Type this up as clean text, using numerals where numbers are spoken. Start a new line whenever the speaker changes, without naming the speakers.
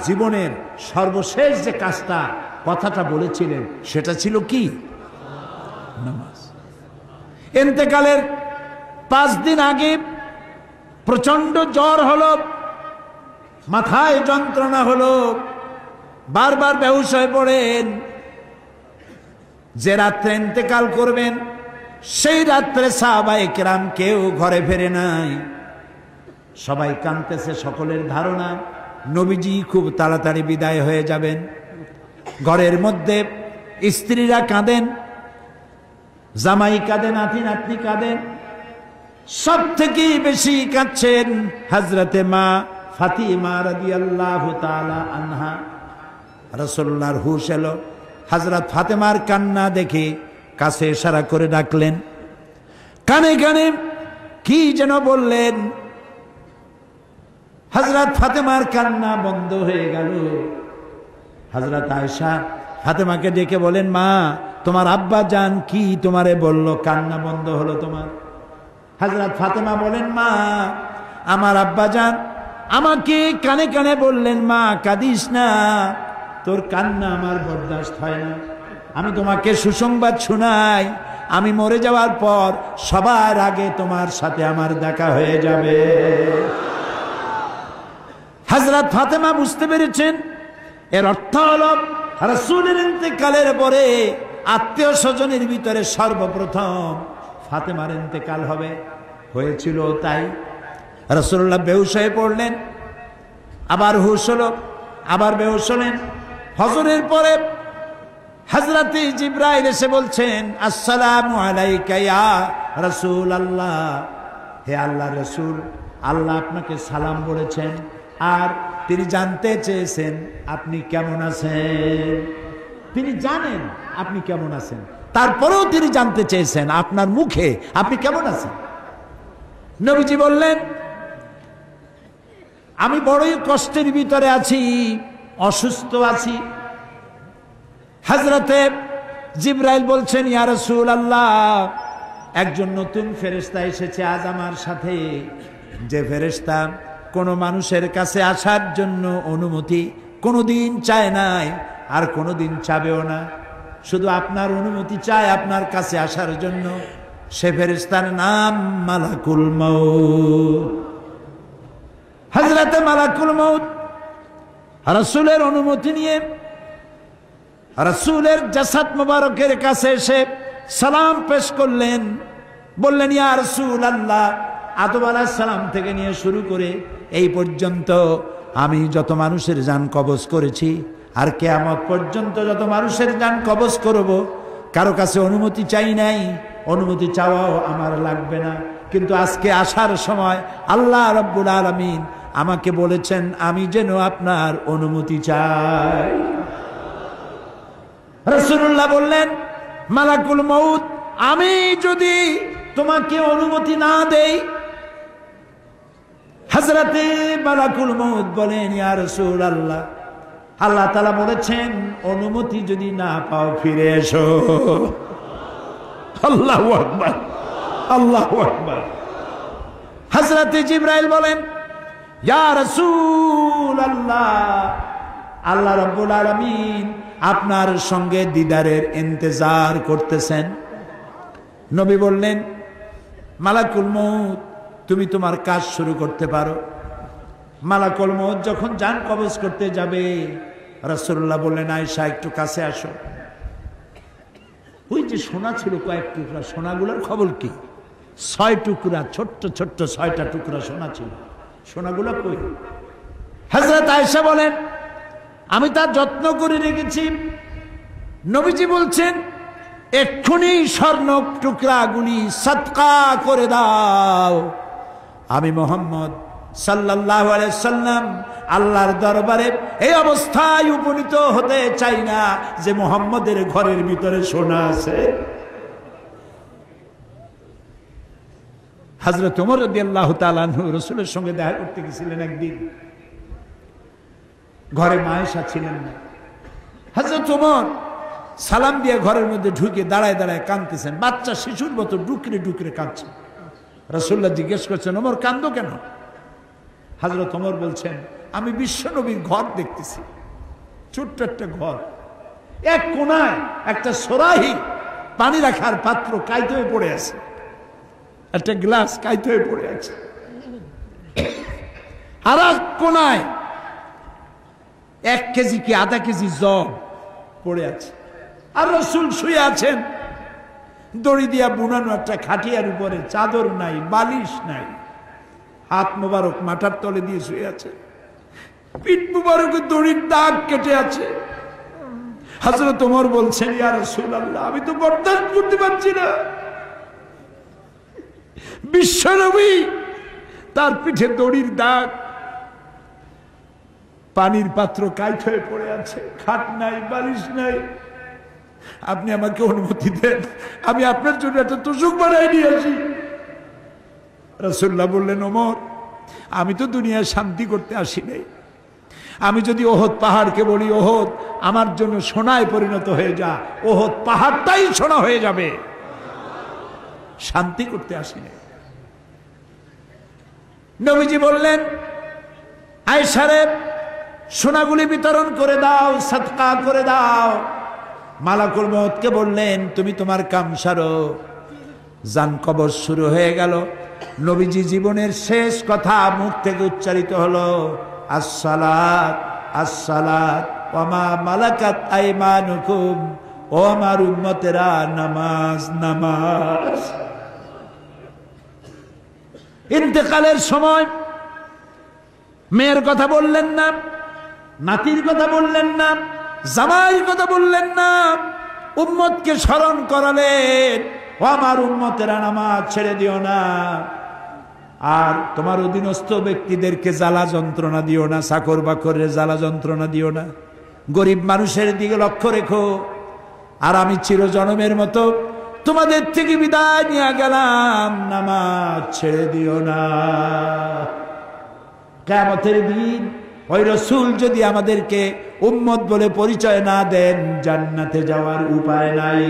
জীবনের সর্বশেষ যে কাজটা কথাটা বলেছিলেন সেটা ছিল কি? নামাজ। ইন্তেকালের 5 দিন আগে প্রচন্ড জ্বর হলো, মাথায় যন্ত্রণা হলো, বারবার বেহুশ হয়ে পড়েন। যে রাত্রে ইন্তেকাল করবেন সেই রাত্রে সাহাবায়ে কেরাম কেউ ঘরে ফেরে নাই, সবাই কাঁদতেছে। সকলের ধারণা নবীজি খুব তাড়াতাড়ি বিদায় হয়ে যাবেন। ঘরের মধ্যে স্ত্রীরা কাঁদেন, জামাই কাঁদে, নাতি নাতনি কাঁদেন। সব থেকে বেশি কাঁদছেন হযরতে মা ফাতিমা রাদিয়াল্লাহু তাআলা আনহা। রাসূলুল্লাহর হুশ এলো, হযরত ফাতেমার কান্না দেখে কাছে ইশারা করে ডাকলেন, কানে কানে কি যেন বললেন। হযরত ফাতেমার কান্না বন্ধ হয়ে গেল। হযরত আয়েশা ফাতেমাকে ডেকে বলেন, মা তোমার আব্বা জান কি তোমারে বলল, কান্না বন্ধ হলো তোমার? হযরত ফাতেমা বলেন, মা আমার আব্বা জান আমাকে কানে কানে বললেন, মা কাঁদিস না, তোর কান্না আমার বরদাস্ত হয় না। আমি তোমাকে সুসংবাদ শোনাই, আমি মরে যাওয়ার পর সবার আগে তোমার সাথে আমার দেখা হয়ে যাবে। হযরত ফাতেমা বুঝতে পেরেছেন এর অর্থ হলো রাসূলের ইন্তেকালের পরে আত্মীয় স্বজনের ভিতরে সর্বপ্রথম ফাতেমার ইন্তেকাল হবে। হয়েছিল তাই। রাসূলুল্লাহ বেহুশ হয়ে পড়লেন, আবার হুশ হলো, আবার বেহুশ হলেন। হজরের পরে হযরত জিবরাইল এসে বলছেন, আসসালামু আলাইকা ইয়া রাসূলুল্লাহ, হে আল্লাহর রাসূল, আল্লাহ আপনাকে সালাম বলেছেন আর তিনি জানতে চেয়েছেন আপনি কেমন আছেন। তিনি জানেন আপনি কেমন আছেন, তারপরেও তিনি জানতে চেয়েছেন আপনার মুখে আপনি কেমন আছেন। নবীজি বললেন, আমি বড়ই কষ্টের ভিতরে আছি, অসুস্থ আছি। হযরতে জিবরাইল বলছেন, ইয়া রাসূলুল্লাহ, একজন নতুন ফেরেশতা এসেছে আজ আমার সাথে, যে ফেরেশতা কোন মানুষের কাছে আসার জন্য অনুমতি কোনোদিন চায় নাই আর কোনোদিন চাবেও না, শুধু আপনার অনুমতি চায় আপনার কাছে আসার জন্য। সে ফেরেশতার নাম মালাকুল মউত। হযরতে মালাকুল মউত রাসূলের অনুমতি নিয়ে রাসূলের জাসাদ মুবারকের কাছে এসে সালাম পেশ করলেন। বললেন, ইয়া রাসূলুল্লাহ, আদম আলাইহিস সালাম থেকে নিয়ে শুরু করে এই পর্যন্ত আমি যত মানুষের জান কবজ করেছি আর কিয়ামত পর্যন্ত যত মানুষের জান কবজ করব, কারো কাছে অনুমতি চাই নাই, অনুমতি চাওয়াও আমার লাগবে না। কিন্তু আজকে আসার সময় আল্লাহ রাব্বুল আলামিন আমাকে বলেছেন আমি যেন আপনার অনুমতি চাই। রাসূলুল্লাহ বললেন, মালাকুল মউত, আমি যদি তোমাকে অনুমতি না দেই? হযরতে মালাকুল মউত বলেন, ইয়া রাসূলুল্লাহ, আল্লাহ তাআলা বলেছেন অনুমতি যদি না পাও ফিরে এসো। আল্লাহু আকবার, আল্লাহু আকবার। হযরতে জিবরাইল বলেন, ইয়া রাসূলুল্লাহ, আল্লাহ রাব্বুল আলামিন আপনার সঙ্গে দিদারের ইন্তজার করতেছেন। নবী বললেন, মালাকুল মউত, তুমি তোমার কাজ শুরু করতে পারো। মালাকুল মউত যখন জান কবজ করতে যাবে, রাসূলুল্লাহ বললেন, আয়েশা একটু কাছে আসো। ওই যে সোনা ছিল কয়েক টুকরা, সোনাগুলোর খবর কি? 6 টুকরা, ছোট্ট ছোট্ট 6টা টুকরা সোনা ছিল, সোনাগুলো কই? হযরত আয়েশা বলেন, আমি তার যত্ন করে রেখেছি। নবীজি বলছেন, এক্ষুনি স্বর্ণ টুকরাগুলি সদকা করে দাও। আমি মুহাম্মদ সাল্লাল্লাহু আলাইহি সাল্লাম আল্লাহর দরবারে এই অবস্থায় উপনীত হতে চাই না যে মুহাম্মদের ঘরের ভিতরে সোনা আছে। হযরত ওমর রাদিয়াল্লাহু তাআলা আনহু রাসূলের সঙ্গে দেখা করতে গেছিলেন একদিন। ঘরে মা আয়েশা ছিলেন না। হযরত ওমর সালাম দিয়ে ঘরের মধ্যে ঢুকে দাঁড়ায় দাঁড়ায় কাঁদতেছেন, বাচ্চা শিশুর মতো ডুকরে ডুকরে কাঁদছেন। রাসূলুল্লাহ জিজ্ঞেস করছেন, ওমর কাঁদো কেন? হযরত ওমর বলছেন, আমি বিশ্বনবীর ঘর দেখতেছি, ছোট্ট একটা ঘর, এক কোনায় একটা সরাহি পানি রাখার পাত্র কাইতে হয়ে পড়ে আছে, একটা গ্লাস কাইতে হয়ে পড়ে আছে, আর এক কোনায় 1 কেজি কি আধা কেজি জব পড়ে আছে, আর রাসূল শুয়ে আছেন দড়ি দিয়া বুনানো একটা খাটিয়ার উপরে, চাদর নাই, বালিশ নাই, হাত মোবারক মাথার তলে দিয়ে শুয়ে আছে, পিঠ মোবারকে দড়ির দাগ কেটে আছে। হযরত ওমর বলছেন, ইয়া রাসূলুল্লাহ, আমি তো বরদাস্ত করতে পারছি না। বিশ্বনবী তার পিঠে দড়ির দাগ, পানির পাত্র কাইট হয়ে পড়ে আছে, খাট নাই, বালিশ নাই, আপনি আমাকে অনুমতি দেন, আমি আপনার জন্য একটা তোষক বানাই নিয়ে আসি। রাসূলুল্লাহ বললেন, ওমর, আমি তো দুনিয়ায় শান্তি করতে আসি নাই, আমি যদি ওহদ পাহাড়কে বলি, ওহদ আমার জন্য সোনায় পরিণত হয়ে যা, ওহদ পাহাড়টাই সোনা হয়ে যাবে, শান্তি করতে আসি নাই। নবীজি বললেন, আয়েশারে সোনাগুলি বিতরণ করে দাও, সাদকা করে দাও। মালাকুল মউতকে বললেন, তুমি তোমার কাম সারো। জান কবজ শুরু হয়ে গেল। নবীজি জীবনের শেষ কথা মুখ থেকে উচ্চারিত হলো, আসসালাত আসসালাত ওয়া মা মালাকাত আইমানুকুম, ও আমার উম্মতেরা, নামাজ নামাজ। ইন্তেকালের সময় মেয়ের কথা বললেন না, নাতির কথা বললেন না, জামাইয়ের কথা বললেন না, উম্মতকে স্মরণ করালেন, ও আমার উম্মতেরা, নামাজ ছেড়ে দিও না, আর তোমার অধীনস্থ ব্যক্তিদেরকে জ্বালা যন্ত্রণা দিও না, চাকর বাকরের জ্বালা যন্ত্রণা দিও না, গরিব মানুষের দিকে লক্ষ্য রেখো। আর আমি চিরজনমের মতো তোমাদের থেকে বিদায় নিয়ে গেলাম, নামাজ ছেড়ে দিও না। কিয়ামতের দিন ওই রাসূল যদি আমাদেরকে উম্মত বলে পরিচয় না দেন, জান্নাতে যাওয়ার উপায় নাই।